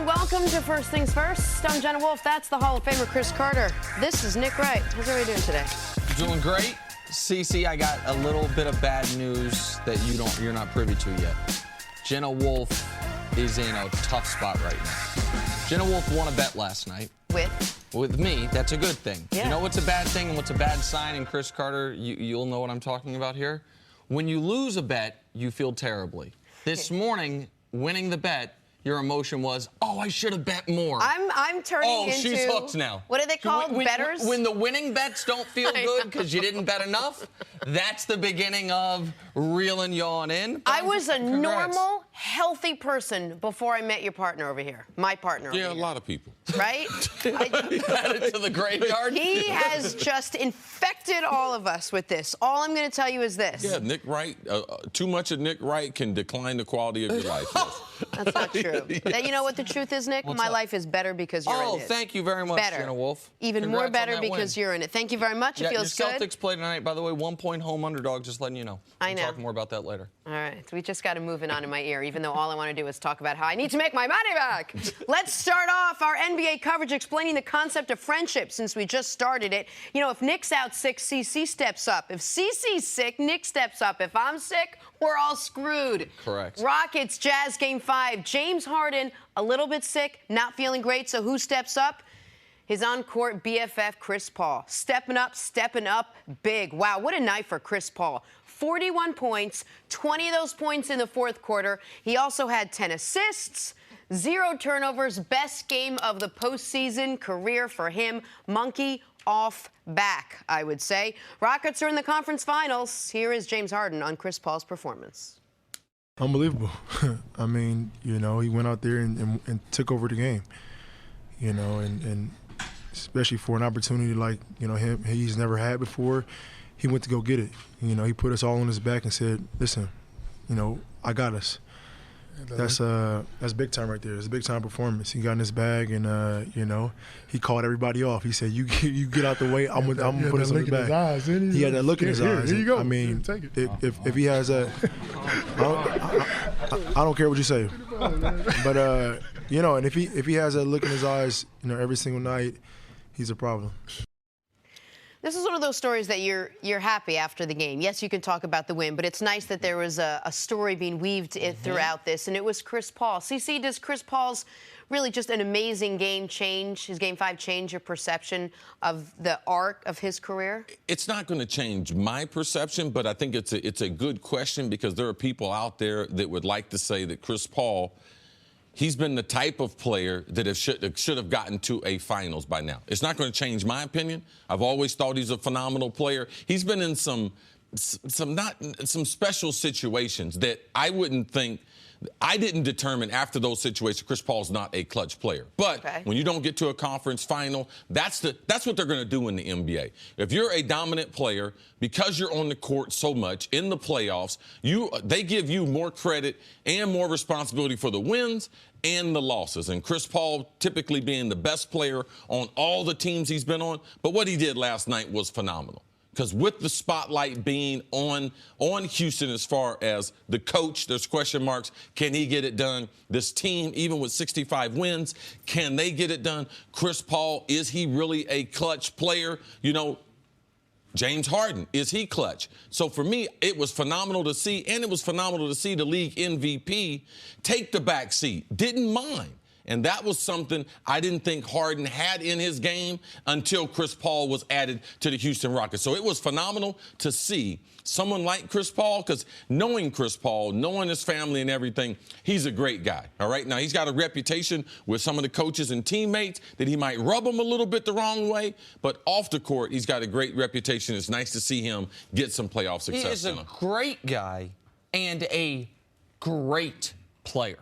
everyone. Welcome to First Things First. I'm Jenna Wolfe. That's the Hall of Famer Chris Carter. This is Nick Wright. How's everybody doing today? Doing great. CC, I got a little bit of bad news that you're not privy to yet. Jenna Wolfe is in a tough spot right now. Jenna Wolfe won a bet last night. With me. That's a good thing. Yeah. You know what's a bad thing and what's a bad sign? And Chris Carter, you'll know what I'm talking about here. When you lose a bet, you feel terribly. This morning, winning the bet, your emotion was, oh, I should have bet more. I'm turning into... Oh, she's hooked now. What are they called? Bettors? When the winning bets don't feel good because you didn't bet enough, that's the beginning of reeling you on in. I was a normal, healthy person before I met your partner over here. My partner over here. Yeah, a lot of people. Right? Added to the graveyard. He has just infected all of us with this. All I'm going to tell you is this. Yeah, Nick Wright, too much of Nick Wright can decline the quality of your life. Yes. That's not true. You know what the truth is, Nick? My life is better because you're in it. Oh, thank you very much, Better. Jenna Wolfe. Even more better because you're in it. Thank you very much. It feels your good. Celtics played tonight, by the way, 1-point home underdog, just letting you know. I know. We'll talk more about that later. All right, we just got to move it on in my ear, even though all I want to do is talk about how I need to make my money back. Let's start off our NBA coverage explaining the concept of friendship since we just started it. You know, if Nick's out sick, CC steps up. If CC's sick, Nick steps up. If I'm sick, we're all screwed. Correct. Rockets, Jazz, Game 5. James Harden, a little bit sick, not feeling great, so who steps up? His on-court BFF, Chris Paul. Stepping up big. Wow, what a night for Chris Paul. 41 points, 20 of those points in the fourth quarter. He also had 10 assists, 0 turnovers, best game of the postseason career for him. Monkey off back, I would say. Rockets are in the conference finals. Here is James Harden on Chris Paul's performance. Unbelievable. I mean, you know, he went out there and took over the game, you know, and especially for an opportunity like, you know, he's never had before. He went to go get it. You know, he put us all on his back and said, listen, you know, I got us. That's big time right there. It's a big time performance. He got in his bag and, you know, he called everybody off. He said, you get out the way, I'm gonna put us on his back. He had that look in his eyes. Here you go. I mean, if he has a, I don't care what you say. But, you know, and if he has that look in his eyes, you know, every single night, he's a problem. This is one of those stories that you're happy after the game. Yes, you can talk about the win, but it's nice that there was a story being weaved throughout this, and it was Chris Paul. CC, does Chris Paul's really just an amazing game change, his Game 5 change your perception of the arc of his career? It's not going to change my perception, but I think it's a good question because there are people out there that would like to say that Chris Paul, he's been the type of player that should have gotten to a finals by now. It's not going to change my opinion. I've always thought he's a phenomenal player. He's been in some special situations that I wouldn't think. I didn't determine after those situations Chris Paul's not a clutch player. But when you don't get to a conference final, that's what they're going to do in the NBA. If you're a dominant player, because you're on the court so much in the playoffs, they give you more credit and more responsibility for the wins and the losses. And Chris Paul typically being the best player on all the teams he's been on. But what he did last night was phenomenal. Because with the spotlight being on Houston as far as the coach, there's question marks. Can he get it done? This team, even with 65 wins, can they get it done? Chris Paul, is he really a clutch player? You know, James Harden, is he clutch? So for me, it was phenomenal to see, and it was phenomenal to see the league MVP take the back seat. Didn't mind. And that was something I didn't think Harden had in his game until Chris Paul was added to the Houston Rockets. So it was phenomenal to see someone like Chris Paul, because knowing Chris Paul, knowing his family and everything, he's a great guy, all right? Now, he's got a reputation with some of the coaches and teammates that he might rub them a little bit the wrong way, but off the court, he's got a great reputation. It's nice to see him get some playoff success. He is a great guy and a great player.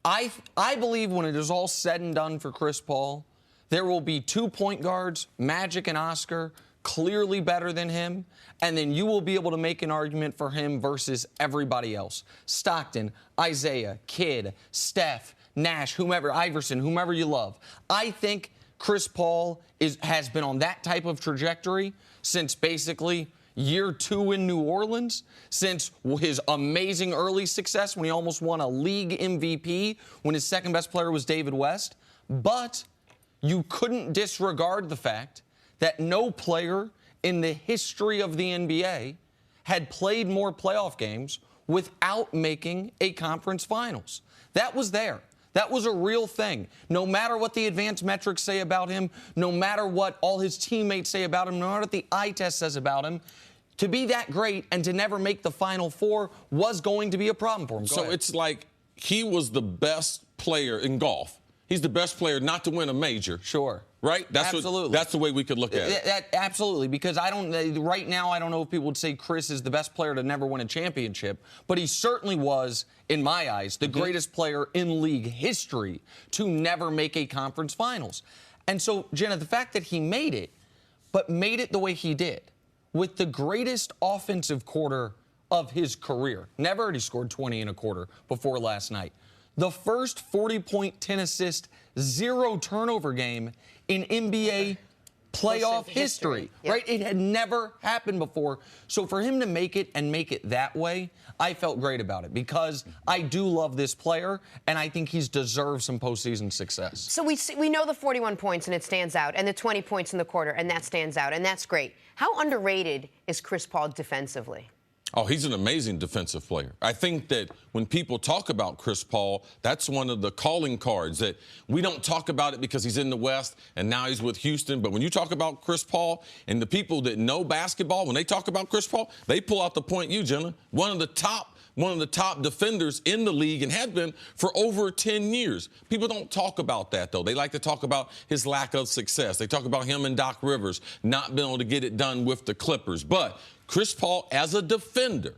I believe when it is all said and done for Chris Paul, there will be 2 point guards, Magic and Oscar, clearly better than him, and then you will be able to make an argument for him versus everybody else. Stockton, Isaiah, Kidd, Steph, Nash, whomever, Iverson, whomever you love. I think Chris Paul has been on that type of trajectory since basically year 2 in New Orleans, since his amazing early success when he almost won a league MVP when his second best player was David West. But you couldn't disregard the fact that no player in the history of the NBA had played more playoff games without making a conference finals. That was there. That was a real thing. No matter what the advanced metrics say about him, no matter what all his teammates say about him, no matter what the eye test says about him, to be that great and to never make the Final Four was going to be a problem for him. So it's like he was the best player in golf. He's the best player not to win a major. Sure. Right? Absolutely. That's the way we could look at it. Absolutely, because right now I don't know if people would say Chris is the best player to never win a championship, but he certainly was, in my eyes, the greatest player in league history to never make a conference finals. And so, Jenna, the fact that he made it, but made it the way he did, with the greatest offensive quarter of his career. Never had he scored 20 in a quarter before last night. The first 40-point, 10-assist, 0-turnover game in NBA playoff history, right? It had never happened before. So for him to make it and make it that way, I felt great about it because I do love this player, and I think he's deserved some postseason success. So we know the 41 points, and it stands out, and the 20 points in the quarter, and that stands out, and that's great. How underrated is Chris Paul defensively? Oh, he's an amazing defensive player. I think that when people talk about Chris Paul, that's one of the calling cards that we don't talk about it because he's in the West and now he's with Houston. But when you talk about Chris Paul and the people that know basketball, when they talk about Chris Paul, they pull out the point you, Jenna. One of the top defenders in the league and had been for over 10 years. People don't talk about that, though. They like to talk about his lack of success. They talk about him and Doc Rivers not being able to get it done with the Clippers. But Chris Paul as a defender.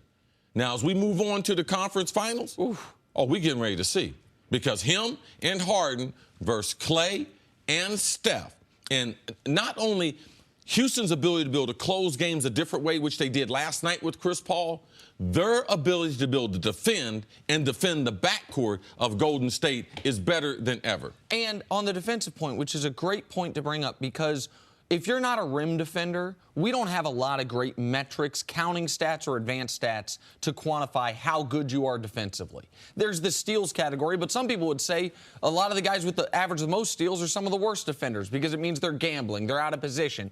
Now, as we move on to the conference finals, we're getting ready to see. Because him and Harden versus Clay and Steph. And not only Houston's ability to be able to close games a different way, which they did last night with Chris Paul, their ability to be able to defend the backcourt of Golden State is better than ever. And on the defensive point, which is a great point to bring up, because if you're not a rim defender, we don't have a lot of great metrics, counting stats or advanced stats to quantify how good you are defensively. There's the steals category, but some people would say a lot of the guys with the average of the most steals are some of the worst defenders because it means they're gambling, they're out of position.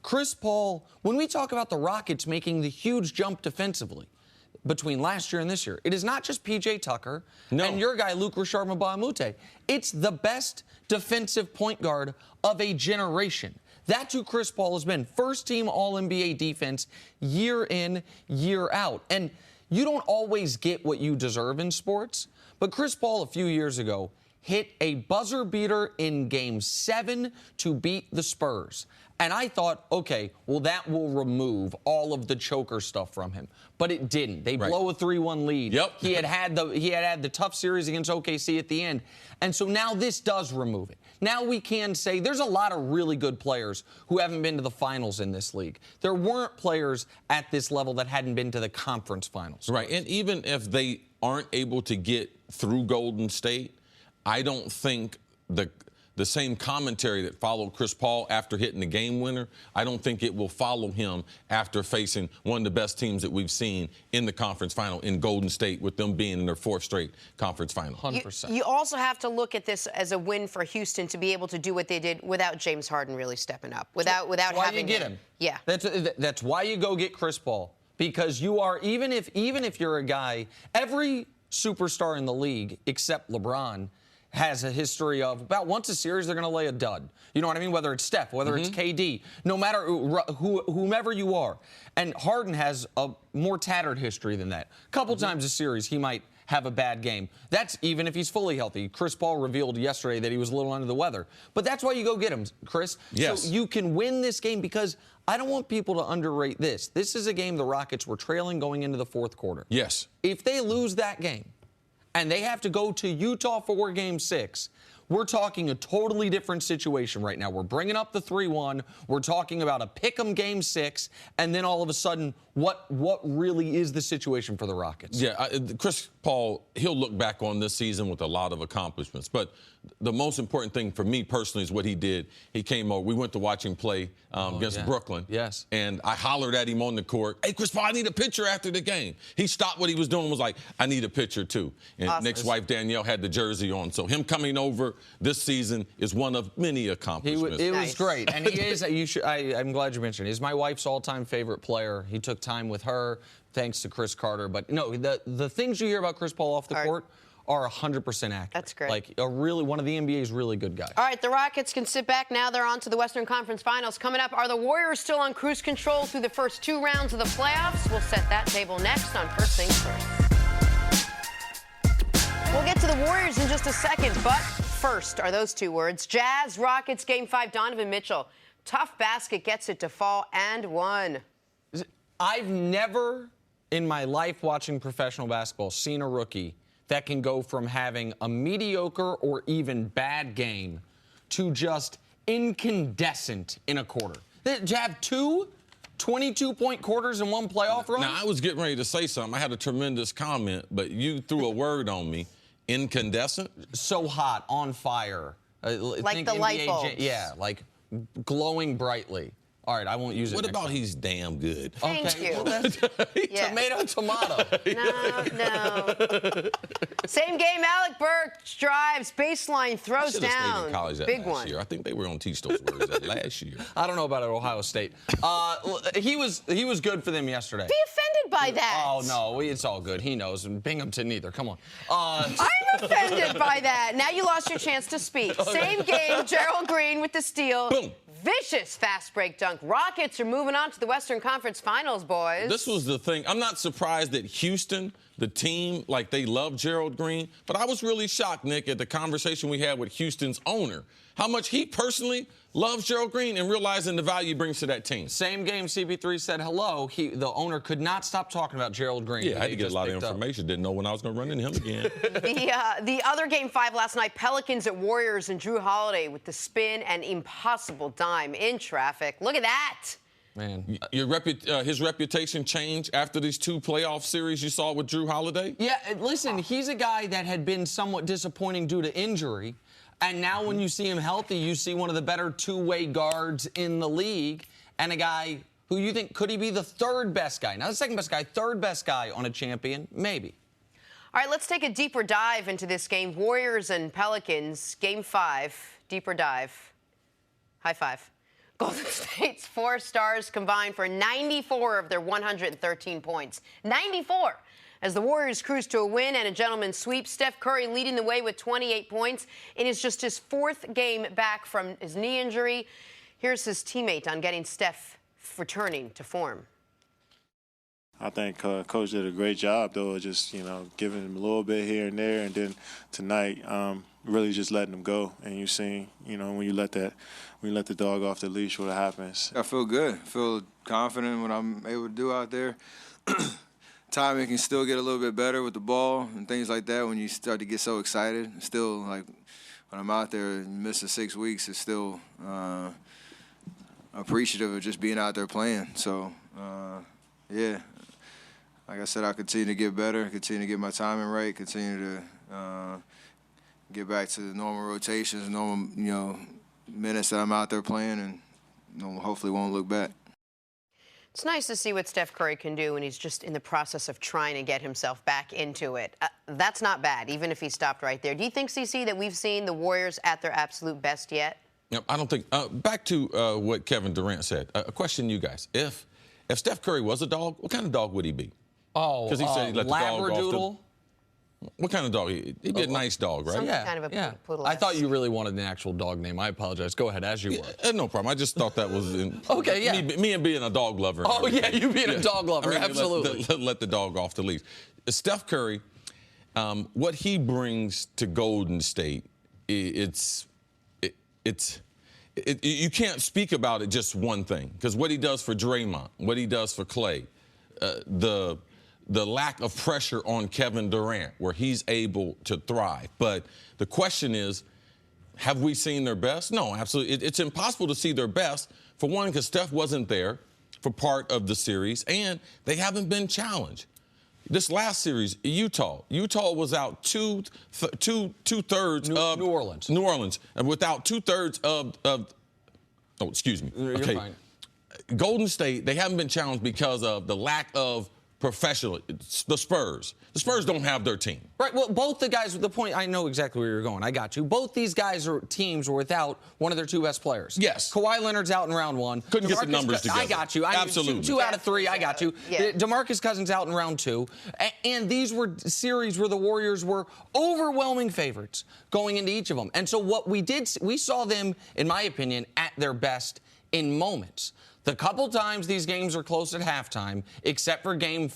Chris Paul, when we talk about the Rockets making the huge jump defensively between last year and this year, it is not just P.J. Tucker and your guy, Luke Richard-Mbah-a-Moute. It's the best defensive point guard of a generation. That's who Chris Paul has been. First-team All-NBA defense year in, year out. And you don't always get what you deserve in sports, but Chris Paul a few years ago hit a buzzer beater in Game 7 to beat the Spurs. And I thought, okay, well, that will remove all of the choker stuff from him. But it didn't. They blow a 3-1 lead. Yep. He had the tough series against OKC at the end. And so now this does remove it. Now we can say there's a lot of really good players who haven't been to the finals in this league. There weren't players at this level that hadn't been to the conference finals. Right. And even if they aren't able to get through Golden State, I don't think the same commentary that followed Chris Paul after hitting the game winner, I don't think it will follow him after facing one of the best teams that we've seen in the conference final in Golden State, with them being in their 4th straight conference final. 100%. You also have to look at this as a win for Houston to be able to do what they did without James Harden really stepping up, without that's why having you get him. Yeah. That's why you go get Chris Paul, because you are, even if you're a guy, every superstar in the league except LeBron has a history of about once a series they're going to lay a dud. You know what I mean? Whether it's Steph, whether it's KD, no matter whomever you are. And Harden has a more tattered history than that. A couple times a series he might have a bad game. That's even if he's fully healthy. Chris Paul revealed yesterday that he was a little under the weather. But that's why you go get him, Chris. Yes. So you can win this game, because I don't want people to underrate this. This is a game the Rockets were trailing going into the 4th quarter. Yes. If they lose that game, and they have to go to Utah for Game 6, we're talking a totally different situation right now. We're bringing up the 3-1. We're talking about a pick'em game 6, and then all of a sudden, what really is the situation for the Rockets? Yeah, Chris Paul, he'll look back on this season with a lot of accomplishments. But the most important thing for me personally is what he did. He came over. We went to watch him play against Brooklyn. Yes. And I hollered at him on the court, "Hey, Chris Paul, I need a picture after the game." He stopped what he was doing and was like, "I need a picture too." And awesome. Nick's wife, Danielle, had the jersey on. So him coming over this season is one of many accomplishments. It was great. And he is, I'm glad you mentioned it. He's my wife's all-time favorite player. He took time with her, thanks to Chris Carter. But no, the things you hear about Chris Paul off the court are 100% accurate. That's great. Like one of the NBA's really good guys. All right, the Rockets can sit back now. They're on to the Western Conference Finals. Coming up, are the Warriors still on cruise control through the first 2 rounds of the playoffs? We'll set that table next on First Things First. We'll get to the Warriors in just a second, but first are those 2 words. Jazz Rockets Game 5, Donovan Mitchell. Tough basket gets it to fall and one. I've never in my life watching professional basketball seen a rookie that can go from having a mediocre or even bad game to just incandescent in a quarter. Did you have 2 22-point quarters in one playoff run? Now, I was getting ready to say something. I had a tremendous comment, but you threw a word on me. Incandescent? So hot, on fire. Like the light bulbs. Yeah, like glowing brightly. All right, I won't use it. What next about time. he's damn good? Thank you. Well, Yeah. Tomato. No. Same game, Alec Burks drives, baseline, throws Should have stayed down. in college that Big last one. year. I think they were on Teach Those Words that last year. I don't know about it, Ohio State. He was good for them yesterday. Be offended by that. Oh, no, it's all good. He knows. And Binghamton neither. Come on. I'm offended by that. Now you lost your chance to speak. Same game, Gerald Green with the steal. Boom. Vicious fast break dunk. Rockets are moving on to the Western Conference Finals, boys. This was the thing. I'm not surprised that Houston, the team, like they love Gerald Green, but I was really shocked, Nick, at the conversation we had with Houston's owner, how much he personally loves Gerald Green and realizing the value he brings to that team. Same game, CP3 said hello. The owner could not stop talking about Gerald Green. Yeah, I had to get a lot of information. Didn't know when I was going to run into him again. The other Game 5 last night, Pelicans at Warriors, and Drew Holiday with the spin and impossible dime in traffic. Look at that. Man. His reputation changed after these 2 playoff series you saw with Drew Holiday? Yeah, listen, he's a guy that had been somewhat disappointing due to injury. And now when you see him healthy, you see one of the better 2-way guards in the league and a guy who you think, could he be the 3rd best guy? Not the 2nd best guy, 3rd best guy on a champion? Maybe. All right, let's take a deeper dive into this game. Warriors and Pelicans, Game 5, deeper dive. High five. Golden State's 4 stars combined for 94 of their 113 points. 94! As the Warriors cruise to a win and a gentleman's sweep, Steph Curry leading the way with 28 points. It is just his 4th game back from his knee injury. Here's his teammate on getting Steph returning to form. I think Coach did a great job, though, just, giving him a little bit here and there. And then tonight, really just letting him go. And you see, when you let the dog off the leash, what happens. I feel good. I feel confident what I'm able to do out there. Timing can still get a little bit better with the ball and things like that when you start to get so excited. Still, like, when I'm out there and missing 6 weeks, it's still appreciative of just being out there playing. So, yeah, like I said, I continue to get better, continue to get my timing right, continue to get back to the normal rotations, normal, minutes that I'm out there playing, and hopefully won't look back. It's nice to see what Steph Curry can do when he's just in the process of trying to get himself back into it. That's not bad, even if he stopped right there. Do you think, CC, that we've seen the Warriors at their absolute best yet? Yep, I don't think. Back to what Kevin Durant said. A question to you guys. If Steph Curry was a dog, what kind of dog would he be? Oh, because he said he let the dog off Labradoodle. What kind of dog? He'd be a nice dog, right? Some kind of a poodle. I thought you really wanted an actual dog name. I apologize. Go ahead, as you were. No problem. I just thought that was okay. Yeah. Me and being a dog lover. Oh yeah, you being a dog lover, absolutely. Let the dog off the leash. Steph Curry, what he brings to Golden State, you can't speak about it just one thing, because what he does for Draymond, what he does for Clay, the lack of pressure on Kevin Durant, where he's able to thrive. But the question is, have we seen their best? No, absolutely. It's impossible to see their best, for one, because Steph wasn't there for part of the series, and they haven't been challenged. This last series, Utah was out two-thirds of New Orleans. New Orleans, and without two-thirds of oh, excuse me. You're okay. fine. Golden State, they haven't been challenged because of the lack of professional. The Spurs. The Spurs don't have their team. Right. Well, both the guys, the point, I know exactly where you're going. I got you. Both these guys or teams were without one of their two best players. Yes. Kawhi Leonard's out in round one. Couldn't get the numbers together. I got you. Absolutely. Two out of three. I got you. Yeah. DeMarcus Cousins out in round two. And these were series where the Warriors were overwhelming favorites going into each of them. And so what we saw them, in my opinion, at their best in moments. The couple times these games are close at halftime, except for game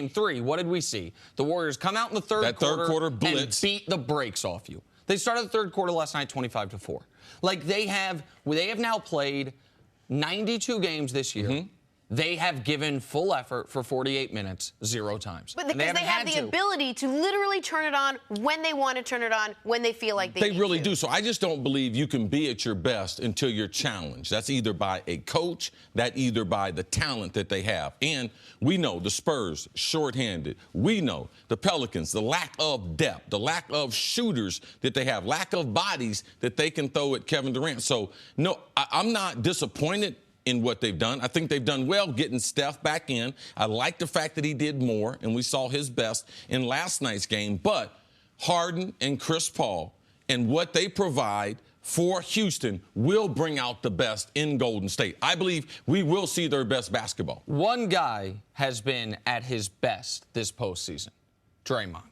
three, what did we see? The Warriors come out in the third quarter blitz and beat the brakes off you. They started the third quarter last night 25-4. Like they have now played 92 games this year. Mm-hmm. They have given full effort for 48 minutes, 0 times. But because they have the ability to literally turn it on when they want to turn it on, when they feel like they need really to. do. So I just don't believe you can be at your best until you're challenged. That's either by a coach, either by the talent that they have. And we know the Spurs, shorthanded. We know the Pelicans, the lack of depth, the lack of shooters that they have, lack of bodies that they can throw at Kevin Durant. So, no, I'm not disappointed in what they've done. I think they've done well getting Steph back in. I like the fact that he did more, and we saw his best in last night's game. But Harden and Chris Paul and what they provide for Houston will bring out the best in Golden State. I believe we will see their best basketball. One guy has been at his best this postseason, Draymond.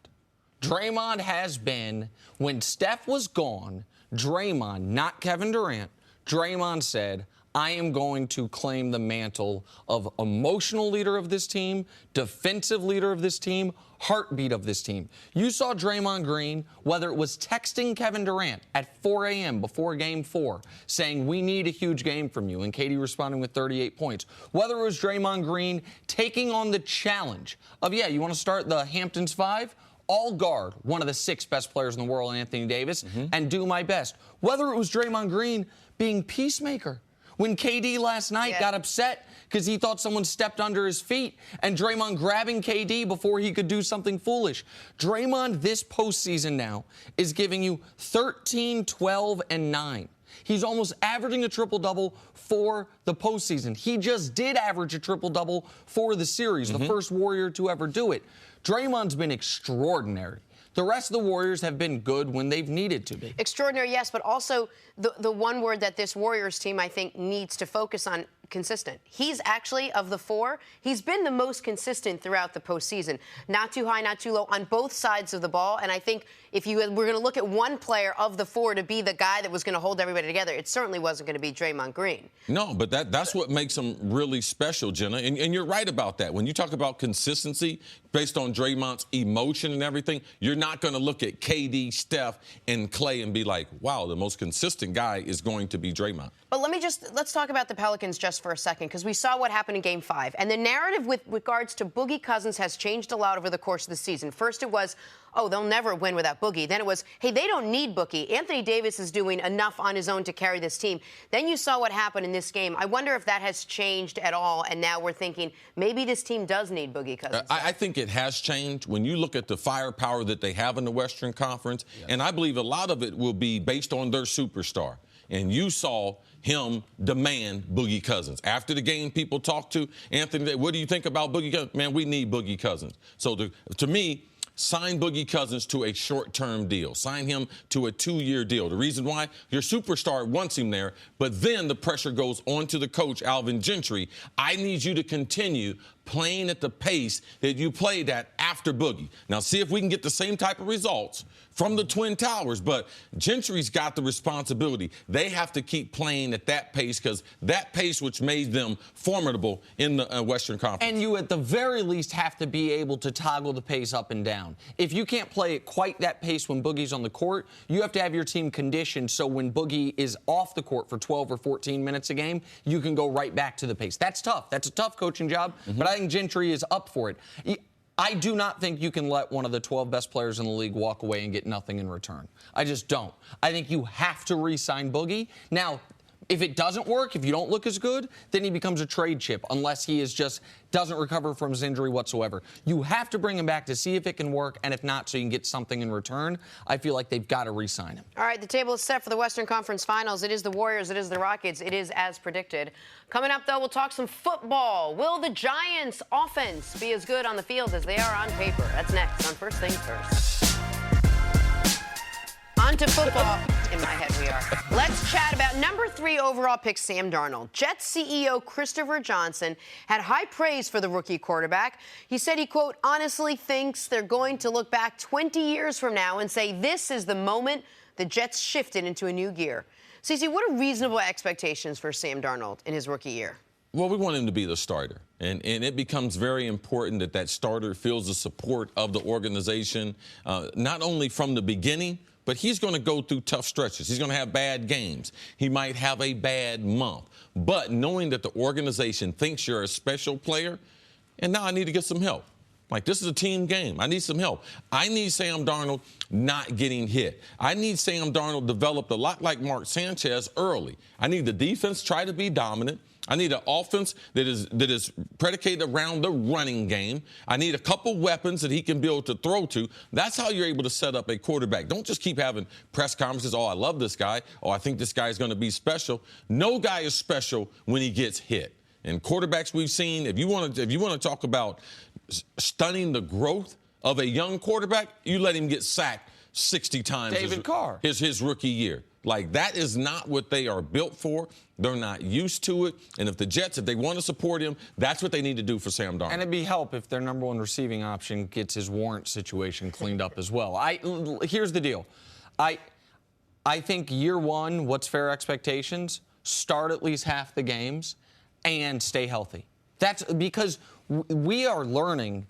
Draymond has been, when Steph was gone, Draymond, not Kevin Durant, Draymond said, I am going to claim the mantle of emotional leader of this team, defensive leader of this team, heartbeat of this team. You saw Draymond Green, whether it was texting Kevin Durant at 4 a.m. before Game 4, saying, we need a huge game from you, and KD responding with 38 points. Whether it was Draymond Green taking on the challenge of, yeah, you want to start the Hamptons 5? I'll guard one of the 6 best players in the world, Anthony Davis, and do my best. Whether it was Draymond Green being peacemaker, when KD last night got upset because he thought someone stepped under his feet, and Draymond grabbing KD before he could do something foolish. Draymond this postseason now is giving you 13, 12, and 9. He's almost averaging a triple-double for the postseason. He just did average a triple-double for the series, the first Warrior to ever do it. Draymond's been extraordinary. The rest of the Warriors have been good when they've needed to be. Extraordinary, yes, but also the one word that this Warriors team, I think, needs to focus on, consistent. He's actually, of the 4, he's been the most consistent throughout the postseason. Not too high, not too low, on both sides of the ball. And I think if we're going to look at one player of the 4 to be the guy that was going to hold everybody together, it certainly wasn't going to be Draymond Green. No, but that's what makes him really special, Jenna. And you're right about that. When you talk about consistency based on Draymond's emotion and everything, you're not going to look at KD, Steph, and Clay and be like, wow, the most consistent guy is going to be Draymond. But let's talk about the Pelicans just for a second, because we saw what happened in Game 5. And the narrative with regards to Boogie Cousins has changed a lot over the course of the season. First it was, oh, they'll never win without Boogie. Then it was, hey, they don't need Boogie. Anthony Davis is doing enough on his own to carry this team. Then you saw what happened in this game. I wonder if that has changed at all, and now we're thinking maybe this team does need Boogie Cousins. I think it has changed when you look at the firepower that they have in the Western Conference, and I believe a lot of it will be based on their superstar. And you saw him demand Boogie Cousins. After the game, people talked to Anthony, what do you think about Boogie Cousins? Man, we need Boogie Cousins. So to me, sign Boogie Cousins to a short-term deal. Sign him to a 2-year deal. The reason why? Your superstar wants him there, but then the pressure goes on to the coach, Alvin Gentry. I need you to continue playing at the pace that you played at after Boogie. Now, see if we can get the same type of results from the Twin Towers, but Gentry's got the responsibility. They have to keep playing at that pace, because that pace which made them formidable in the Western Conference. And you, at the very least, have to be able to toggle the pace up and down. If you can't play at quite that pace when Boogie's on the court, you have to have your team conditioned so when Boogie is off the court for 12 or 14 minutes a game, you can go right back to the pace. That's tough. That's a tough coaching job, but I think Gentry is up for it. I do not think you can let one of the 12 best players in the league walk away and get nothing in return. I just don't. I think you have to re-sign Boogie. Now, if it doesn't work, if you don't look as good, then he becomes a trade chip unless he is just doesn't recover from his injury whatsoever. You have to bring him back to see if it can work, and if not, so you can get something in return. I feel like they've got to re-sign him. All right, the table is set for the Western Conference Finals. It is the Warriors. It is the Rockets. It is as predicted. Coming up, though, we'll talk some football. Will the Giants' offense be as good on the field as they are on paper? That's next on First Things First. On to football. In my head, we are. Let's chat about number 3 overall pick, Sam Darnold. Jets CEO Christopher Johnson had high praise for the rookie quarterback. He said he, quote, honestly thinks they're going to look back 20 years from now and say this is the moment the Jets shifted into a new gear. CC, what are reasonable expectations for Sam Darnold in his rookie year? Well, we want him to be the starter. And it becomes very important that starter feels the support of the organization, not only from the beginning, but he's going to go through tough stretches. He's going to have bad games. He might have a bad month. But knowing that the organization thinks you're a special player, and now I need to get some help. Like, this is a team game. I need some help. I need Sam Darnold not getting hit. I need Sam Darnold developed a lot like Mark Sanchez early. I need the defense try to be dominant. I need an offense that is predicated around the running game. I need a couple weapons that he can be able to throw to. That's how you're able to set up a quarterback. Don't just keep having press conferences, oh, I love this guy, oh, I think this guy is going to be special. No guy is special when he gets hit. And quarterbacks we've seen, if you want to talk about stunning the growth of a young quarterback, you let him get sacked 60 times David Carr. his rookie year. Like, that is not what they are built for. They're not used to it. And if the Jets, if they want to support him, that's what they need to do for Sam Darnold. And it'd be help if their number 1 receiving option gets his warrant situation cleaned up as well. Here's the deal. I think year 1, what's fair expectations? Start at least half the games and stay healthy. That's because we are learning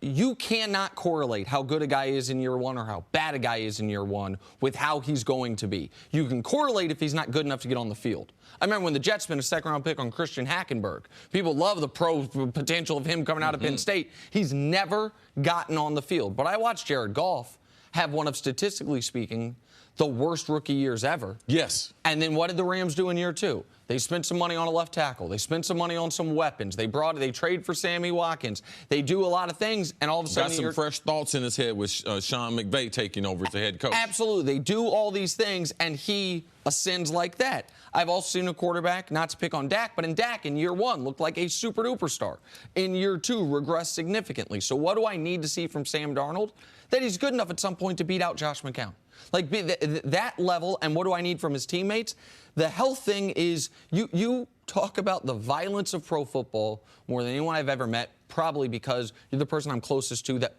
you cannot correlate how good a guy is in year 1 or how bad a guy is in year 1 with how he's going to be. You can correlate if he's not good enough to get on the field. I remember when the Jets spent a second-round pick on Christian Hackenberg. People love the pro potential of him coming out of Penn State. He's never gotten on the field. But I watched Jared Goff have one of, statistically speaking, the worst rookie years ever. Yes. And then what did the Rams do in year 2? They spent some money on a left tackle. They spent some money on some weapons. They trade for Sammy Watkins. They do a lot of things, and all of a sudden got some fresh thoughts in his head with Sean McVay taking over as the head coach. Absolutely. They do all these things, and he ascends like that. I've also seen a quarterback, not to pick on Dak, but in Dak in year 1 looked like a super-duper star. In year 2, regressed significantly. So what do I need to see from Sam Darnold? That he's good enough at some point to beat out Josh McCown. Like, that level, and what do I need from his teammates? The health thing is, you talk about the violence of pro football more than anyone I've ever met, probably because you're the person I'm closest to that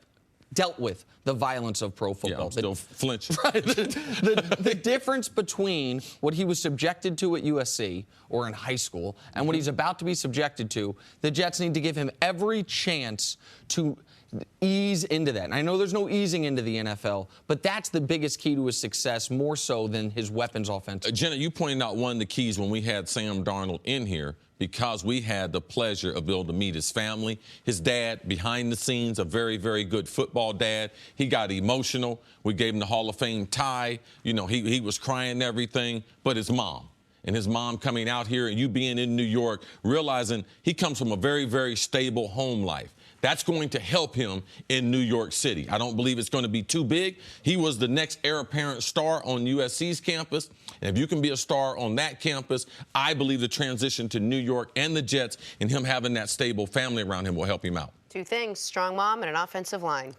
dealt with the violence of pro football. Yeah, I'm still flinching. Right. The difference between what he was subjected to at USC or in high school and what he's about to be subjected to, the Jets need to give him every chance to ease into that. And I know there's no easing into the NFL, but that's the biggest key to his success, more so than his weapons offense. Jenna, you pointed out one of the keys when we had Sam Darnold in here, because we had the pleasure of being able to meet his family. His dad, behind the scenes, a very, very good football dad. He got emotional. We gave him the Hall of Fame tie. You know, he was crying and everything. But his mom, and his mom coming out here and you being in New York, realizing he comes from a very, very stable home life. That's going to help him in New York City. I don't believe it's going to be too big. He was the next heir apparent star on USC's campus. And if you can be a star on that campus, I believe the transition to New York and the Jets and him having that stable family around him will help him out. 2 things, strong mom and an offensive line.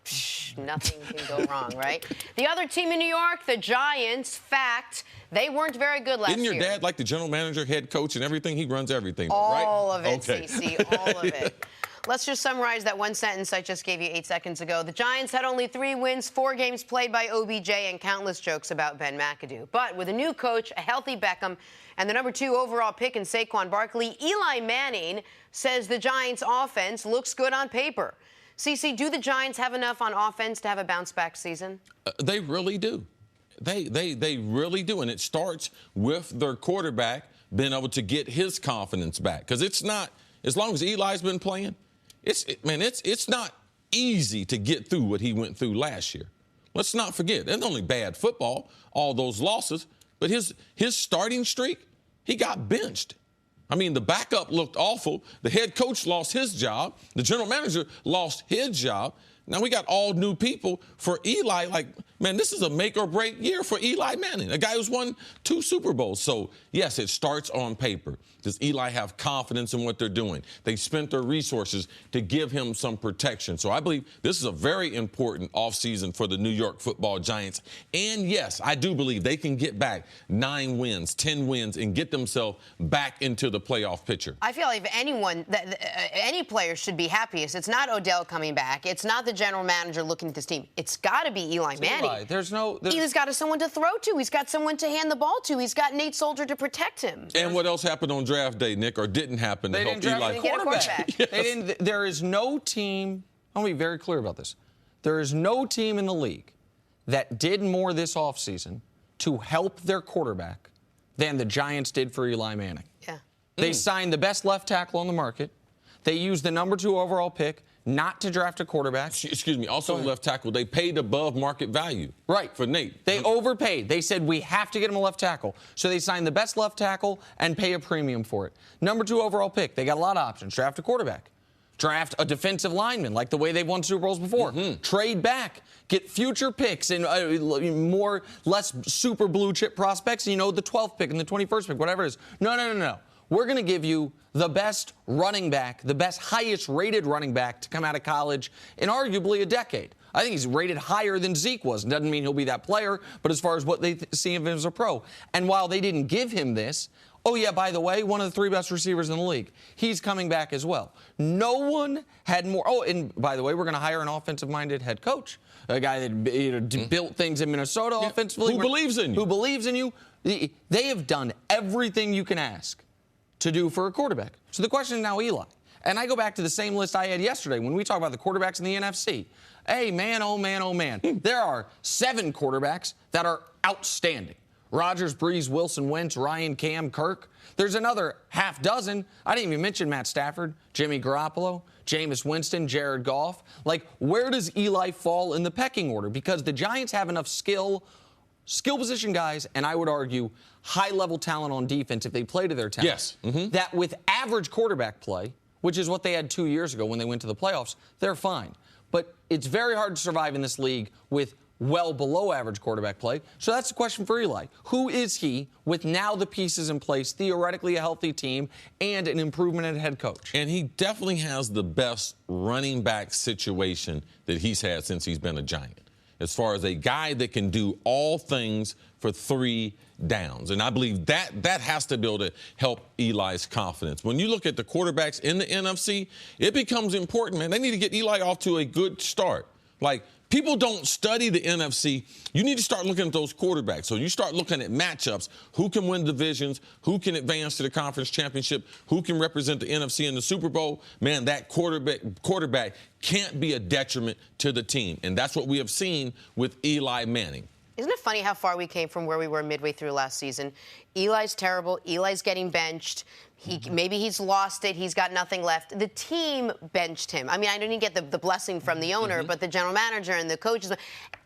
Nothing can go wrong, right? The other team in New York, the Giants, fact, they weren't very good last year. Isn't your dad like the general manager, head coach, and everything? He runs everything, right? All of it, okay. CC, all of it. Let's just summarize that one sentence I just gave you 8 seconds ago. The Giants had only 3 wins, 4 games played by OBJ, and countless jokes about Ben McAdoo. But with a new coach, a healthy Beckham, and the number 2 overall pick in Saquon Barkley, Eli Manning says the Giants' offense looks good on paper. CC, do the Giants have enough on offense to have a bounce-back season? They really do. They really do. And it starts with their quarterback being able to get his confidence back. Because it's not, as long as Eli's been playing, it's not easy to get through what he went through last year. Let's not forget, it's only bad football, all those losses, but his starting streak, he got benched. I mean, the backup looked awful. The head coach lost his job. The general manager lost his job. Now we got all new people for Eli. Like, man, this is a make or break year for Eli Manning, a guy who's won 2 Super Bowls. So, yes, it starts on paper. Does Eli have confidence in what they're doing? They spent their resources to give him some protection. So I believe this is a very important offseason for the New York Football Giants. And, yes, I do believe they can get back 9 wins, 10 wins, and get themselves back into the playoff picture. I feel like if any player should be happiest, it's not Odell coming back. It's not the general manager looking at this team. It's got to be Eli Manning. He's got someone to throw to. He's got someone to hand the ball to. He's got Nate Soldier to protect him. And what else happened on draft day, Nick, or didn't happen to help Eli? Quarterback. Yes. There is no team, I want to be very clear about this. There is no team in the league that did more this offseason to help their quarterback than the Giants did for Eli Manning. Yeah. They signed the best left tackle on the market. They used the number 2 overall pick not to draft a quarterback. Excuse me. Also, left tackle, they paid above market value. Right. For Nate. They overpaid. They said, we have to get him a left tackle. So they signed the best left tackle and pay a premium for it. Number 2 overall pick. They got a lot of options. Draft a quarterback. Draft a defensive lineman, like the way they've won Super Bowls before. Trade back. Get future picks and less super blue chip prospects. The 12th pick and the 21st pick, whatever it is. No. We're going to give you the best running back, the best highest rated running back to come out of college in arguably a decade. I think he's rated higher than Zeke was. Doesn't mean he'll be that player, but as far as what they see of him as a pro. And while they didn't give him this, oh, yeah, by the way, one of the 3 best receivers in the league. He's coming back as well. No one had more. Oh, and by the way, we're going to hire an offensive-minded head coach, a guy that built things in Minnesota offensively. Who believes in you. Who believes in you. They have done everything you can ask to do for a quarterback. So the question is now Eli. And I go back to the same list I had yesterday when we talk about the quarterbacks in the NFC. Hey, man, oh, man, oh, man. There are 7 quarterbacks that are outstanding. Rodgers, Breeze, Wilson, Wentz, Ryan, Cam, Kirk. There's another half dozen. I didn't even mention Matt Stafford, Jimmy Garoppolo, Jameis Winston, Jared Goff. Like, where does Eli fall in the pecking order? Because the Giants have enough skill position guys, and I would argue high-level talent on defense if they play to their talent. Yes. That with average quarterback play, which is what they had 2 years ago when they went to the playoffs, they're fine. But it's very hard to survive in this league with well below average quarterback play. So that's the question for Eli. Who is he with now the pieces in place, theoretically a healthy team, and an improvement at head coach? And he definitely has the best running back situation that he's had since he's been a Giant, as far as a guy that can do all things for 3 downs. And I believe that has to be able to help Eli's confidence. When you look at the quarterbacks in the NFC, it becomes important, man. They need to get Eli off to a good start. Like, people don't study the NFC. You need to start looking at those quarterbacks. So you start looking at matchups. Who can win divisions? Who can advance to the conference championship? Who can represent the NFC in the Super Bowl? Man, that quarterback can't be a detriment to the team. And that's what we have seen with Eli Manning. Isn't it funny how far we came from where we were midway through last season? Eli's terrible. Eli's getting benched. Maybe he's lost it. He's got nothing left. The team benched him. I mean, I didn't get the blessing from the owner, but the general manager and the coaches.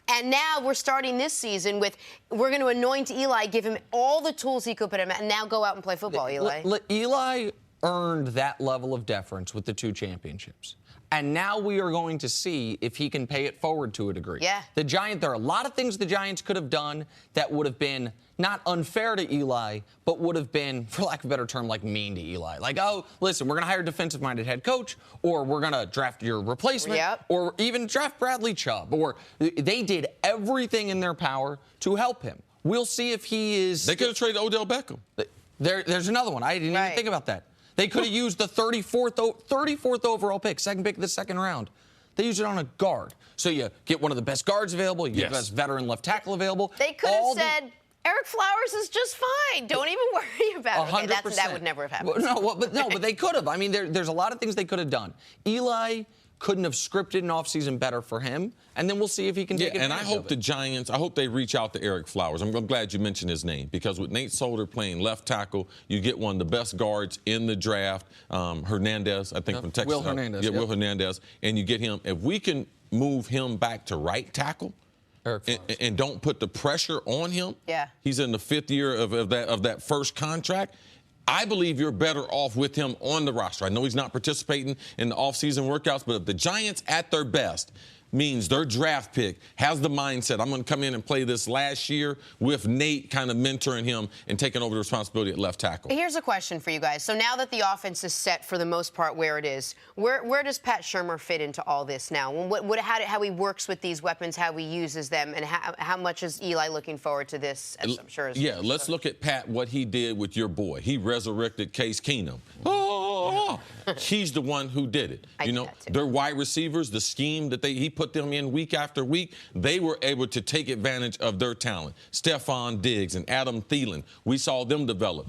And now we're starting this season with, we're going to anoint Eli, give him all the tools he could put him at, and now go out and play football, Eli. Eli earned that level of deference with the 2 championships. And now we are going to see if he can pay it forward to a degree. Yeah. There are a lot of things the Giants could have done that would have been not unfair to Eli, but would have been, for lack of a better term, like mean to Eli. Like, oh, listen, we're going to hire a defensive-minded head coach, or we're going to draft your replacement, or even draft Bradley Chubb. Or they did everything in their power to help him. We'll see if he is. They could have traded Odell Beckham. There's another one. I didn't even think about that. They could have used the 34th overall pick, 2nd pick of the 2nd round. They used it on a guard. So you get one of the best guards available, you get the best veteran left tackle available. They could have said, Eric Flowers is just fine. Don't even worry about it. Okay, 100%. that would never have happened. But they could have. I mean, there's a lot of things they could have done. Eli couldn't have scripted an offseason better for him, and then we'll see if he can take advantage and I hope the Giants, I hope they reach out to Eric Flowers. I'm glad you mentioned his name, because with Nate Solder playing left tackle, you get one of the best guards in the draft, Hernandez, I think from Texas. Will Hernandez. Will Hernandez, and you get him. If we can move him back to right tackle, and don't put the pressure on him. Yeah. He's in the 5th year of that first contract. I believe you're better off with him on the roster. I know he's not participating in the offseason workouts, but if the Giants at their best means their draft pick has the mindset, I'm going to come in and play this last year with Nate kind of mentoring him and taking over the responsibility at left tackle. Here's a question for you guys. So now that the offense is set for the most part where it is, where does Pat Shurmur fit into all this now? How he works with these weapons, how he uses them, and how much is Eli looking forward to this? As I'm sure. Let's look at Pat, what he did with your boy. He resurrected Case Keenum. He's the one who did it. Their wide receivers, the scheme that he put them in week after week, they were able to take advantage of their talent. Stephon Diggs and Adam Thielen, we saw them develop.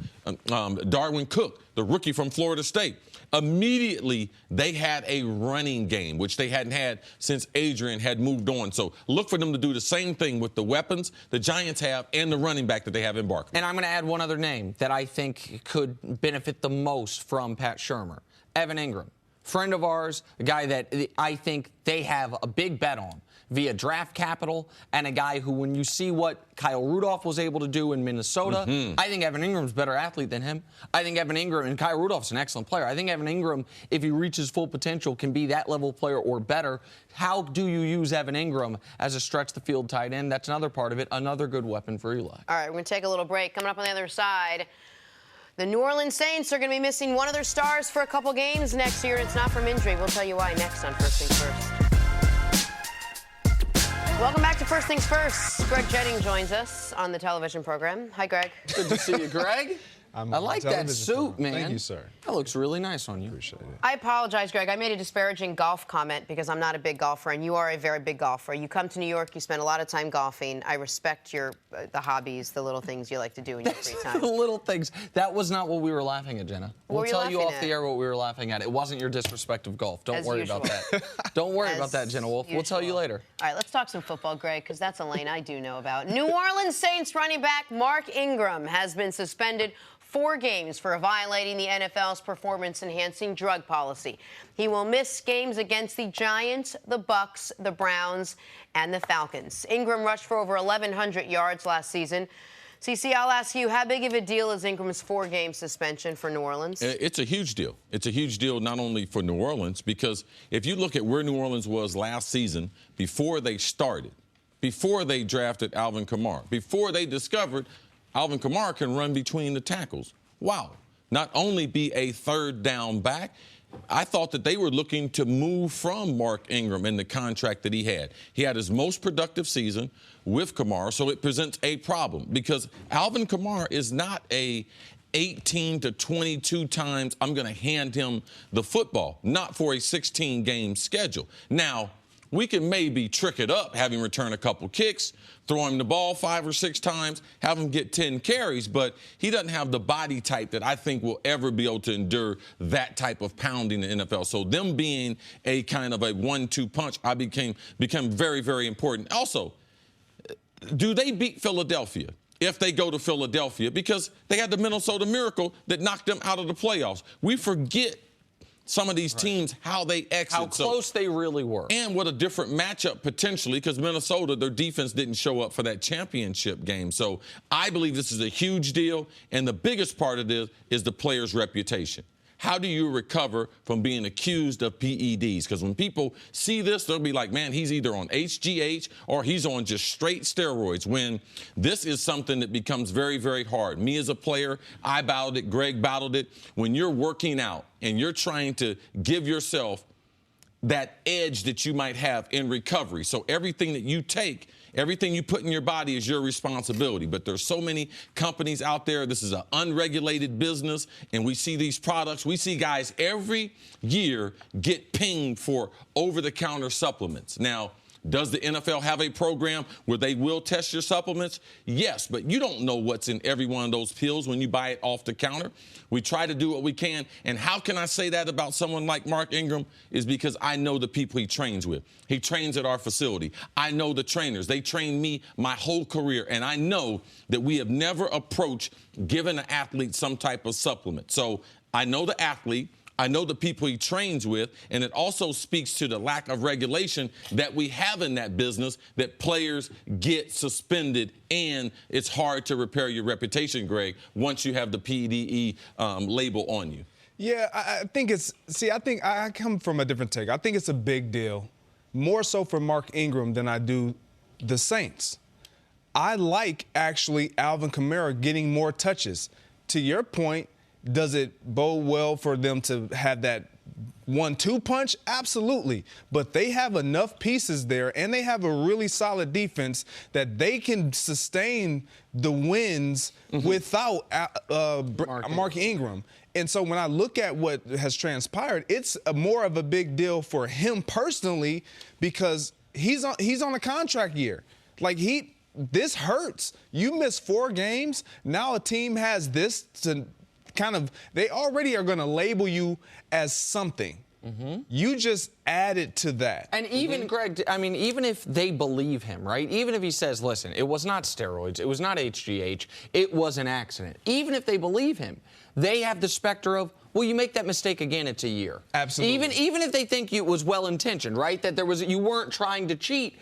Darwin Cook, the rookie from Florida State. Immediately, they had a running game, which they hadn't had since Adrian had moved on. So look for them to do the same thing with the weapons the Giants have and the running back that they have in Barkley. And I'm going to add one other name that I think could benefit the most from Pat Shurmur. Evan Ingram, friend of ours, a guy that I think they have a big bet on via draft capital, and a guy who, when you see what Kyle Rudolph was able to do in Minnesota, I think Evan Ingram's a better athlete than him. I think Evan Ingram, and Kyle Rudolph's an excellent player. I think Evan Ingram, if he reaches full potential, can be that level player or better. How do you use Evan Ingram as a stretch-the-field tight end? That's another part of it, another good weapon for Eli. All right, we're going to take a little break. Coming up on the other side, the New Orleans Saints are going to be missing one of their stars for a couple games next year, and it's not from injury. We'll tell you why next on First Things First. Welcome back to First Things First. Greg Jennings joins us on the television program. Hi, Greg. Good to see you, Greg. I like that suit, man. Thank you, sir. That looks really nice on you. Appreciate it. I apologize, Greg. I made a disparaging golf comment because I'm not a big golfer, and you are a very big golfer. You come to New York, you spend a lot of time golfing. I respect the hobbies, the little things you like to do in your free time. The little things. That was not what we were laughing at, Jenna. We'll tell you off the air what we were laughing at. It wasn't your disrespect of golf. Don't worry about that. Don't worry about that, Jenna Wolf. We'll tell you later. All right, let's talk some football, Greg, because that's a lane I do know about. New Orleans Saints running back Mark Ingram has been suspended 4 games for violating the NFL's performance-enhancing drug policy. He will miss games against the Giants, the Bucs, the Browns, and the Falcons. Ingram rushed for over 1,100 yards last season. CC, I'll ask you, how big of a deal is Ingram's 4-game suspension for New Orleans? It's a huge deal. It's a huge deal not only for New Orleans, because if you look at where New Orleans was last season, before they started, before they drafted Alvin Kamara, before they discovered Alvin Kamara can run between the tackles. Wow. Not only be a third down back, I thought that they were looking to move from Mark Ingram in the contract that he had. He had his most productive season with Kamara, so it presents a problem because Alvin Kamara is not a 18 to 22 times I'm going to hand him the football, not for a 16-game schedule. Now, we can maybe trick it up, have him return a couple kicks, throw him the ball 5 or 6 times, have him get 10 carries, but he doesn't have the body type that I think will ever be able to endure that type of pounding in the NFL. So them being a kind of a 1-2 punch, I became very, very important. Also, do they beat Philadelphia if they go to Philadelphia? Because they had the Minnesota Miracle that knocked them out of the playoffs. We forget some of these teams, how they exit. How close they really were. And what a different matchup potentially, because Minnesota, their defense didn't show up for that championship game. So I believe this is a huge deal, and the biggest part of this is the player's reputation. How do you recover from being accused of PEDs? Because when people see this, they'll be like, man, he's either on HGH or he's on just straight steroids. When this is something that becomes very, very hard. Me as a player, I battled it. Greg battled it. When you're working out and you're trying to give yourself that edge that you might have in recovery. So everything that you take, everything you put in your body is your responsibility. But there's so many companies out there. This is an unregulated business, and we see these products. We see guys every year get pinged for over-the-counter supplements. Now, Does the NFL have a program where they will test your supplements? Yes, but you don't know what's in every one of those pills when you buy it off the counter. We try to do what we can. And how can I say that about someone like Mark Ingram? Is because I know the people he trains with. He trains at our facility. I know the trainers. They trained me my whole career, and I know that we have never approached giving an athlete some type of supplement. So I know the athlete. I know the people he trains with, and it also speaks to the lack of regulation that we have in that business, that players get suspended, and it's hard to repair your reputation, Greg, once you have the PDE label on you. Yeah, I think I come from a different take. I think it's a big deal, more so for Mark Ingram than I do the Saints. I like, actually, Alvin Kamara getting more touches. To your point, does it bode well for them to have that 1-2 punch? Absolutely. But they have enough pieces there, and they have a really solid defense that they can sustain the wins without Mark Ingram. And so when I look at what has transpired, it's more of a big deal for him personally because he's on a contract year. Like, this hurts. You miss 4 games. Now a team has this to they already are going to label you as something. You just added to that. And even, Greg, I mean, even if they believe him, right? Even if he says, listen, it was not steroids, it was not HGH, it was an accident. Even if they believe him, they have the specter of, well, you make that mistake again, it's a year. Absolutely. Even if they think it was well-intentioned, right? That you weren't trying to cheat.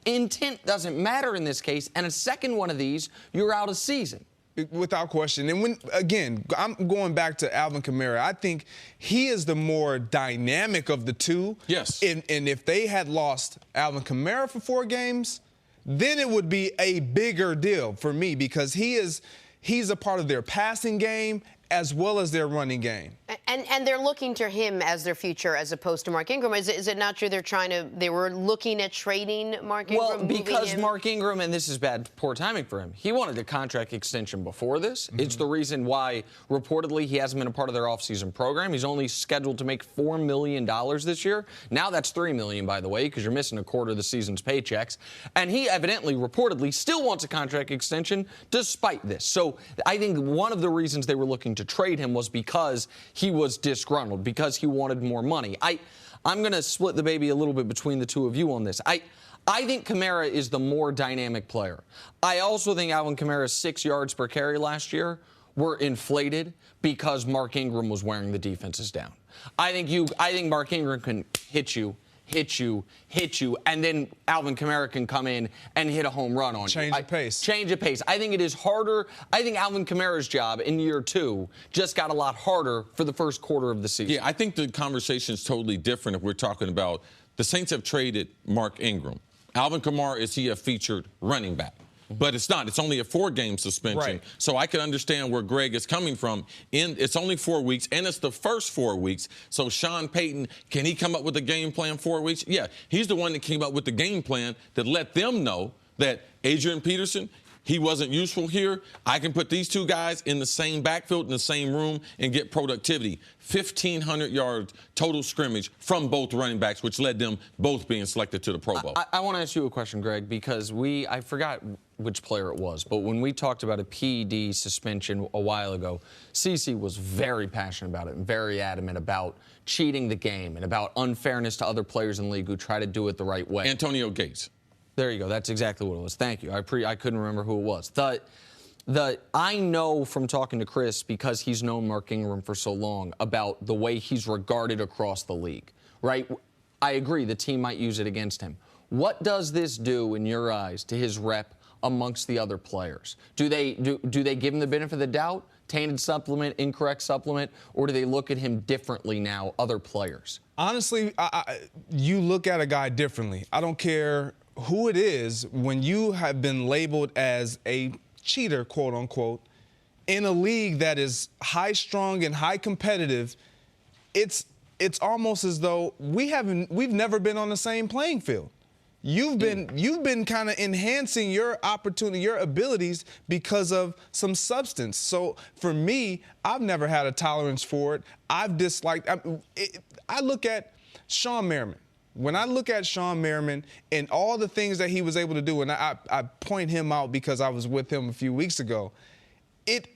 Intent doesn't matter in this case. And a second one of these, you're out of season. Without question. And I'm going back to Alvin Kamara. I think he is the more dynamic of the two. Yes. And if they had lost Alvin Kamara for 4 games, then it would be a bigger deal for me because he's a part of their passing game as well as their running game. And they're looking to him as their future as opposed to Mark Ingram. Is it not true they were looking at trading Mark Ingram? Well, because Mark Ingram, and this is poor timing for him, he wanted a contract extension before this. It's the reason why, reportedly, he hasn't been a part of their offseason program. He's only scheduled to make $4 million this year. Now that's $3 million, by the way, because you're missing a quarter of the season's paychecks. And he evidently, reportedly, still wants a contract extension despite this. So I think one of the reasons they were looking to trade him was because he was disgruntled, because he wanted more money. I'm going to split the baby a little bit between the two of you on this. I think Kamara is the more dynamic player. I also think Alvin Kamara's 6 yards per carry last year were inflated because Mark Ingram was wearing the defenses down. I think Mark Ingram can hit you, and then Alvin Kamara can come in and hit a home run on you. Change of pace. Change of pace. I think it is harder. I think Alvin Kamara's job in year 2 just got a lot harder for the first quarter of the season. Yeah, I think the conversation is totally different if we're talking about the Saints have traded Mark Ingram. Alvin Kamara, is he a featured running back? But it's not. It's only a 4-game suspension. Right. So I can understand where Greg is coming from. It's only 4 weeks, and it's the first 4 weeks. So Sean Payton, can he come up with a game plan 4 weeks? Yeah, he's the one that came up with the game plan that let them know that Adrian Peterson, he wasn't useful here. I can put these 2 guys in the same backfield, in the same room, and get productivity. 1,500 yards total scrimmage from both running backs, which led them both being selected to the Pro Bowl. I want to ask you a question, Greg, because I forgot which player it was, but when we talked about a PED suspension a while ago, CC was very passionate about it and very adamant about cheating the game and about unfairness to other players in the league who try to do it the right way. Antonio Gates. There you go. That's exactly what it was. Thank you. I couldn't remember who it was. I know from talking to Chris, because he's known Mark Ingram for so long, about the way he's regarded across the league, right? I agree the team might use it against him. What does this do, in your eyes, to his rep amongst the other players? Do they give him the benefit of the doubt, tainted supplement, incorrect supplement, or do they look at him differently now, other players? Honestly, you look at a guy differently. I don't care who it is. When you have been labeled as a cheater, quote unquote, in a league that is high strung and high competitive, it's almost as though we've never been on the same playing field. You've been kind of enhancing your opportunity, your abilities because of some substance. So for me, I've never had a tolerance for it. I've disliked. I look at Sean Merriman. When I look at Sean Merriman and all the things that he was able to do, and I point him out because I was with him a few weeks ago, it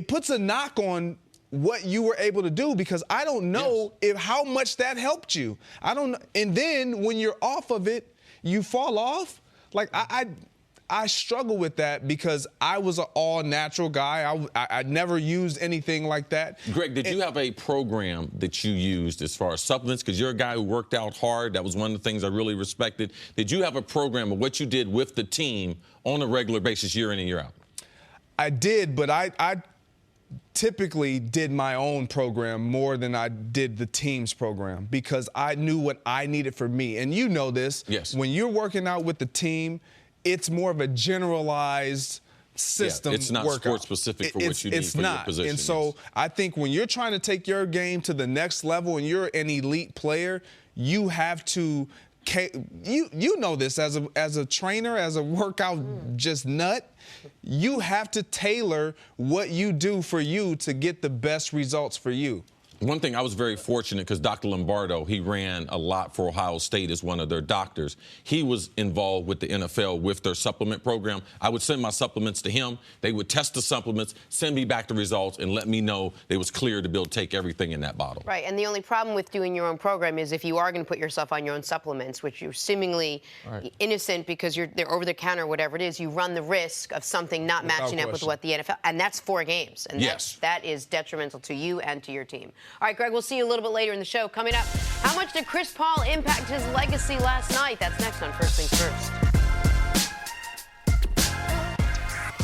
puts a knock on what you were able to do, because I don't know how much that helped you. I don't know. And then when you're off of it, you fall off. Like, I struggle with that because I was an all-natural guy. I never used anything like that. Greg, did you have a program that you used as far as supplements? Because you're a guy who worked out hard. That was one of the things I really respected. Did you have a program of what you did with the team on a regular basis, year in and year out? I did, but I typically did my own program more than I did the team's program, because I knew what I needed for me. And you know this. Yes. When you're working out with the team, it's more of a generalized system. It's not sport specific for what you need for your position. And so I think when you're trying to take your game to the next level and you're an elite player, you have to, you know this as a trainer, as a workout just nut, you have to tailor what you do for you to get the best results for you. One thing, I was very fortunate because Dr. Lombardo, he ran a lot for Ohio State as one of their doctors. He was involved with the NFL with their supplement program. I would send my supplements to him. They would test the supplements, send me back the results, and let me know it was clear to be able to take everything in that bottle. Right, and the only problem with doing your own program is if you are going to put yourself on your own supplements, which you're seemingly innocent because they're over the counter or whatever it is, you run the risk of something not matching up with what the NFL, and that's 4 games. And that is detrimental to you and to your team. All right, Greg, we'll see you a little bit later in the show. Coming up, how much did Chris Paul impact his legacy last night? That's next on First Things First.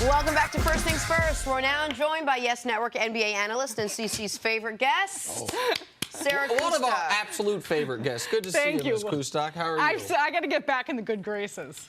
Welcome back to First Things First. We're now joined by Yes Network NBA analyst and CC's favorite guest, Sarah Kustok. One of our absolute favorite guests. Good to see you, Ms. Kustok. How are you? I got to get back in the good graces.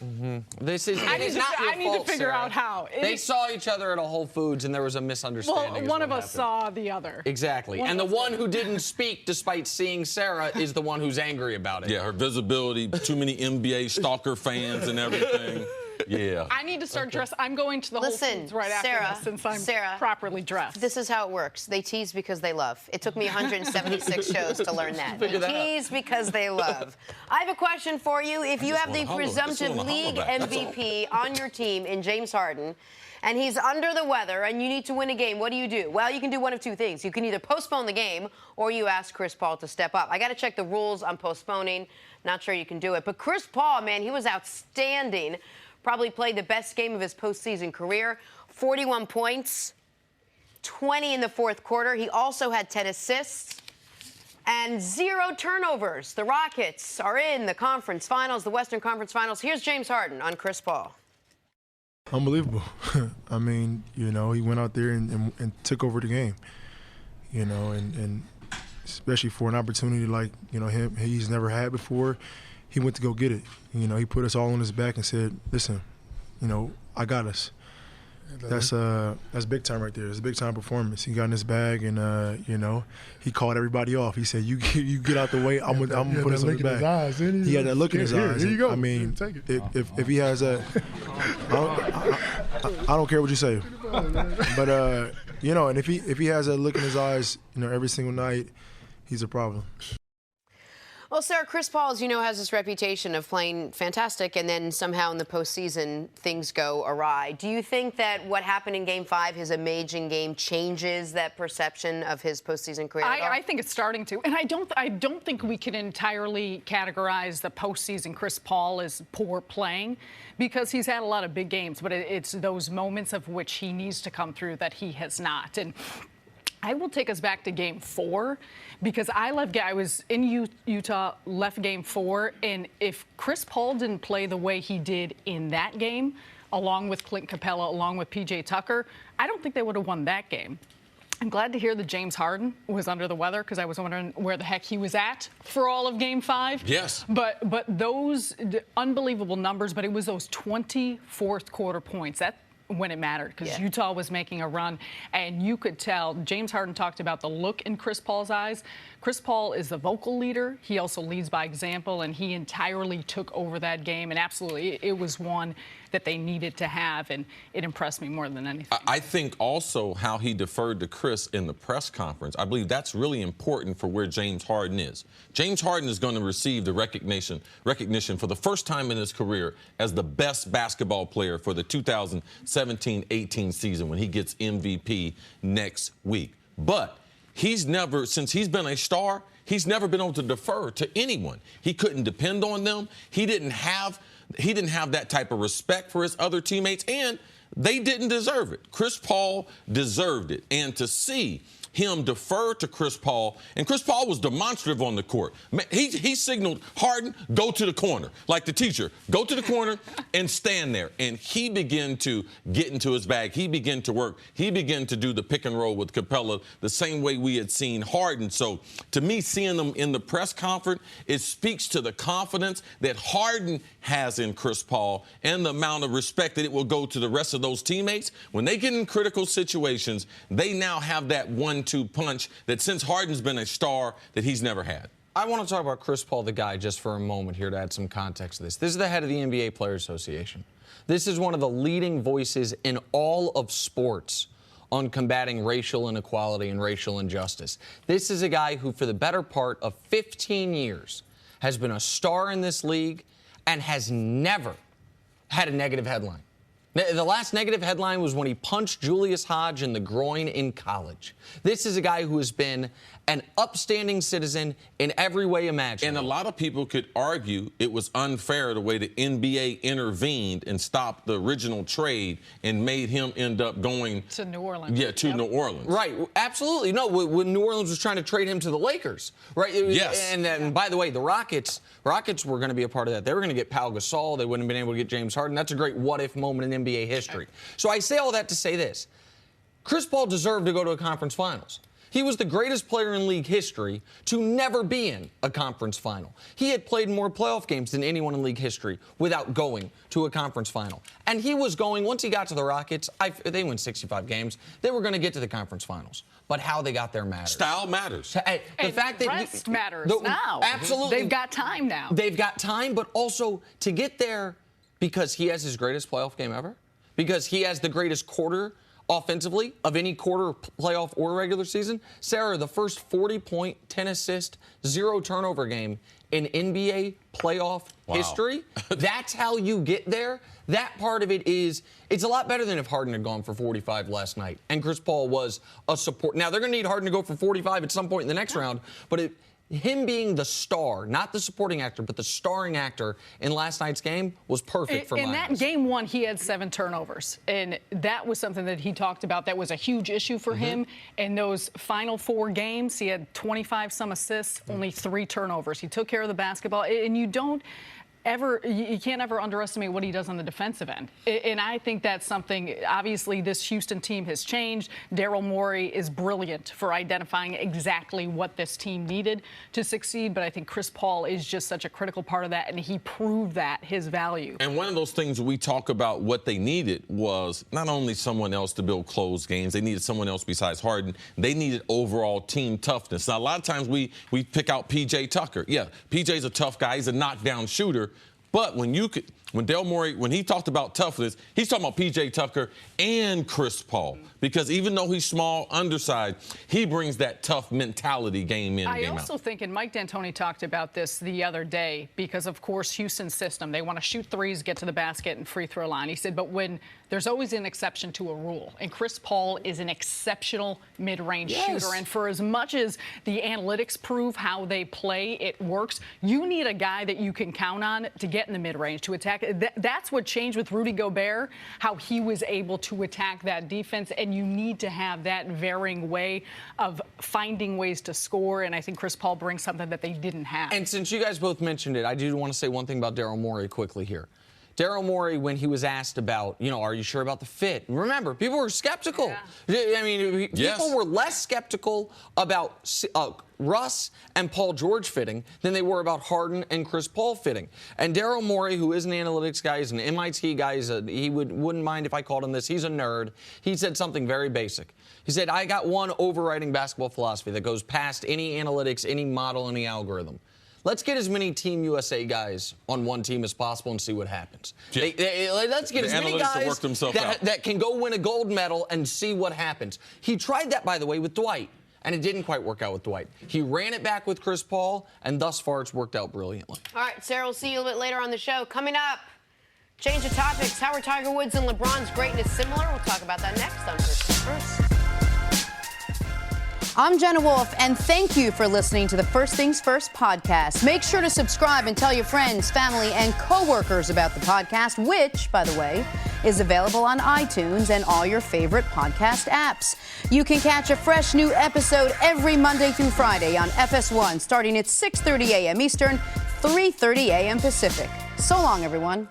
This is I need to figure out how. They saw each other at a Whole Foods, and there was a misunderstanding. Well, one of us saw the other. Exactly. And the one who didn't speak despite seeing Sarah is the one who's angry about it. Yeah, her visibility, too many NBA stalker fans and everything. Yeah. I need to start dressing. I'm going to the Whole Foods right after this since I'm properly dressed. This is how it works. They tease because they love. It took me 176 shows to learn that. They tease because they love. I have a question for you. If you have the presumptive league MVP on your team in James Harden, and he's under the weather and you need to win a game, what do you do? Well, you can do one of 2 things. You can either postpone the game or you ask Chris Paul to step up. I got to check the rules on postponing. Not sure you can do it. But Chris Paul, man, he was outstanding. Probably played the best game of his postseason career. 41 points, 20 in the fourth quarter. He also had 10 assists and 0 turnovers. The Rockets are in the conference finals, the Western Conference Finals. Here's James Harden on Chris Paul. Unbelievable. I mean, you know, he went out there and took over the game, you know, and especially for an opportunity like, you know, he's never had before. He went to go get it. You know, he put us all on his back and said, listen, you know, I got us. That's big time right there. It's a big time performance. He got in his bag and, you know, he called everybody off. He said, you get out the way, I'm going to put us on his back. He had that look in his eyes. Here you go. I mean, if he has a I don't care what you say. But, you know, and if he has that look in his eyes, you know, every single night, he's a problem. Well, Sarah, Chris Paul, as you know, has this reputation of playing fantastic, and then somehow in the postseason things go awry. Do you think that what happened in Game 5, his amazing game, changes that perception of his postseason career? I think it's starting to, and I don't think we can entirely categorize the postseason Chris Paul as poor playing, because he's had a lot of big games, but it's those moments of which he needs to come through that he has not. And I will take us back to Game 4 because I was in Utah, left Game 4, and if Chris Paul didn't play the way he did in that game, along with Clint Capella, along with P.J. Tucker, I don't think they would have won that game. I'm glad to hear that James Harden was under the weather because I was wondering where the heck he was at for all of Game 5. Yes. But those unbelievable numbers, but it was those 20 fourth quarter points. That when it mattered because Utah was making a run, and you could tell. James Harden talked about the look in Chris Paul's eyes. Chris Paul is the vocal leader. He also leads by example, and he entirely took over that game. And absolutely, it was one that they needed to have, and it impressed me more than anything. I think also how he deferred to Chris in the press conference. I believe that's really important for where James Harden is. James Harden is going to receive the recognition for the first time in his career as the best basketball player for the 2017-18 season when he gets MVP next week. But he's never, since he's been a star, he's never been able to defer to anyone. He couldn't depend on them. He didn't have that type of respect for his other teammates, and they didn't deserve it. Chris Paul deserved it. And to see him defer to Chris Paul, and Chris Paul was demonstrative on the court. He signaled Harden, go to the corner, like the teacher, go to the corner and stand there. And he began to get into his bag. He began to work. He began to do the pick and roll with Capella the same way we had seen Harden. So to me, seeing them in the press conference, it speaks to the confidence that Harden has in Chris Paul and the amount of respect that it will go to the rest of those teammates. When they get in critical situations, they now have that 1-2 punch that since Harden's been a star that he's never had. I want to talk about Chris Paul, the guy, just for a moment here to add some context to this. This is the head of the NBA Players Association. This is one of the leading voices in all of sports on combating racial inequality and racial injustice. This is a guy who, for the better part of 15 years, has been a star in this league and has never had a negative headline. The last negative headline was when he punched Julius Hodge in the groin in college. This is a guy who has been an upstanding citizen in every way imaginable. And a lot of people could argue it was unfair the way the NBA intervened and stopped the original trade and made him end up going to New Orleans. Yeah, to New Orleans. Right, absolutely. No, when New Orleans was trying to trade him to the Lakers, right? Yes. And by the way, the Rockets were going to be a part of that. They were going to get Pau Gasol. They wouldn't have been able to get James Harden. That's a great what-if moment in NBA history. So I say all that to say this. Chris Paul deserved to go to a conference finals. He was the greatest player in league history to never be in a conference final. He had played more playoff games than anyone in league history without going to a conference final. And he was going, once he got to the Rockets, they win 65 games, they were going to get to the conference finals. But how they got there matters. Style matters. The fact that rest matters now. Absolutely. They've got time now. They've got time, but also to get there because he has his greatest playoff game ever, because he has the greatest quarter offensively of any quarter, playoff or regular season. Sarah, the first 40-point, 10-assist, 0-turnover game in NBA playoff history. That's how you get there. That part of it is, it's a lot better than if Harden had gone for 45 last night and Chris Paul was a support. Now, they're going to need Harden to go for 45 at some point in the next round, but him being the star, not the supporting actor, but the starring actor in last night's game was perfect for my eyes. In that game one, he had 7 turnovers, and that was something that he talked about. That was a huge issue for him. In those final 4 games, he had 25-some assists, only 3 turnovers. He took care of the basketball, and you can't ever underestimate what he does on the defensive end. And I think that's something, obviously, this Houston team has changed. Daryl Morey is brilliant for identifying exactly what this team needed to succeed. But I think Chris Paul is just such a critical part of that, and he proved that, his value. And one of those things we talk about what they needed was not only someone else to build close games, they needed someone else besides Harden. They needed overall team toughness. Now, a lot of times we pick out P.J. Tucker. Yeah, P.J.'s a tough guy. He's a knockdown shooter. But when Daryl Morey, when he talked about toughness, he's talking about P.J. Tucker and Chris Paul. Because even though he's small, undersized, he brings that tough mentality game in, game out. I also think, and Mike D'Antoni talked about this the other day, because, of course, Houston's system, they want to shoot threes, get to the basket, and free throw line. He said, but when there's always an exception to a rule, and Chris Paul is an exceptional mid-range shooter. And for as much as the analytics prove how they play, it works, you need a guy that you can count on to get in the mid-range, to attack. That's what changed with Rudy Gobert, how he was able to attack that defense. And you need to have that varying way of finding ways to score. And I think Chris Paul brings something that they didn't have. And since you guys both mentioned it, I do want to say one thing about Daryl Morey quickly here. Daryl Morey, when he was asked about, are you sure about the fit? Remember, people were skeptical. Yeah. I mean, people were less skeptical about Russ and Paul George fitting than they were about Harden and Chris Paul fitting. And Daryl Morey, who is an analytics guy, is an MIT guy, he wouldn't mind if I called him this. He's a nerd. He said something very basic. He said, I got one overriding basketball philosophy that goes past any analytics, any model, any algorithm. Let's get as many Team USA guys on one team as possible and see what happens. Yeah. Let's get as many guys that can go win a gold medal and see what happens. He tried that, by the way, with Dwight, and it didn't quite work out with Dwight. He ran it back with Chris Paul, and thus far it's worked out brilliantly. All right, Sarah, we'll see you a little bit later on the show. Coming up, change of topics. How are Tiger Woods and LeBron's greatness similar? We'll talk about that next on Christmas First. I'm Jenna Wolf, and thank you for listening to the First Things First podcast. Make sure to subscribe and tell your friends, family, and coworkers about the podcast, which, by the way, is available on iTunes and all your favorite podcast apps. You can catch a fresh new episode every Monday through Friday on FS1, starting at 6:30 a.m. Eastern, 3:30 a.m. Pacific. So long, everyone.